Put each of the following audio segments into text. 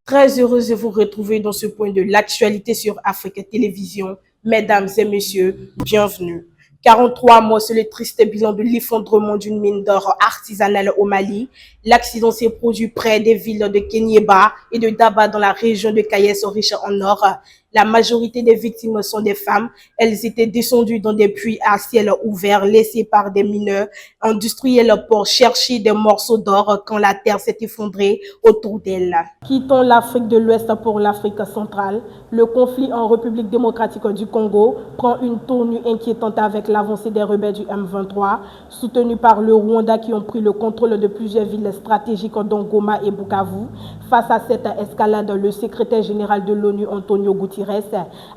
Très heureuse de vous retrouver dans ce point de l'actualité sur Africa Télévision. Mesdames et messieurs, bienvenue. 43 morts, c'est le triste bilan de l'effondrement d'une mine d'or artisanale au Mali. L'accident s'est produit près des villes de Kéniéba et de Daba dans la région de Kayes, riche en or. La majorité des victimes sont des femmes. Elles étaient descendues dans des puits à ciel ouvert laissés par des mineurs industriels pour chercher des morceaux d'or quand la terre s'est effondrée autour d'elles. Quittons l'Afrique de l'Ouest pour l'Afrique centrale. Le conflit en République démocratique du Congo prend une tournure inquiétante avec l'avancée des rebelles du M23, soutenus par le Rwanda qui ont pris le contrôle de plusieurs villes stratégiques dont Goma et Bukavu. Face à cette escalade, le secrétaire général de l'ONU, Antonio Guterres,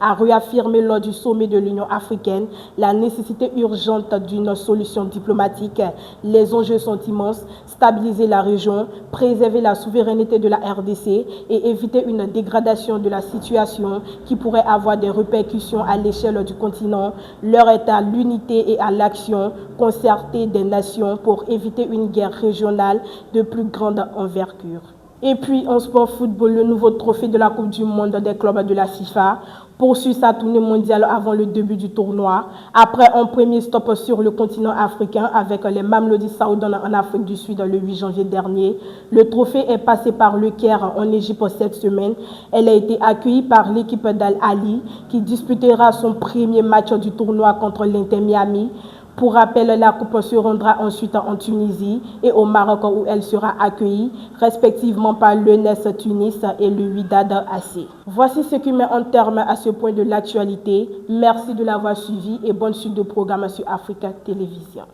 a réaffirmé lors du sommet de l'Union africaine la nécessité urgente d'une solution diplomatique. Les enjeux sont immenses: stabiliser la région, préserver la souveraineté de la RDC et éviter une dégradation de la situation qui pourrait avoir des répercussions à l'échelle du continent. L'heure est à l'unité et à l'action concertée des nations pour éviter une guerre régionale de plus grande envergure. Et puis en sport football, le nouveau trophée de la Coupe du Monde des clubs de la FIFA poursuit sa tournée mondiale avant le début du tournoi. Après un premier stop sur le continent africain avec les Mamelodi Sundowns en Afrique du Sud le 8 janvier dernier, le trophée est passé par le Caire en Égypte cette semaine. Elle a été accueillie par l'équipe d'Al Ahly qui disputera son premier match du tournoi contre l'Inter Miami. Pour rappel, la coupe se rendra ensuite en Tunisie et au Maroc où elle sera accueillie respectivement par l'ENS Tunis et le Wydad AC. Voici ce qui met un terme à ce point de l'actualité. Merci de l'avoir suivi et bonne suite de programmes sur Africa Télévision.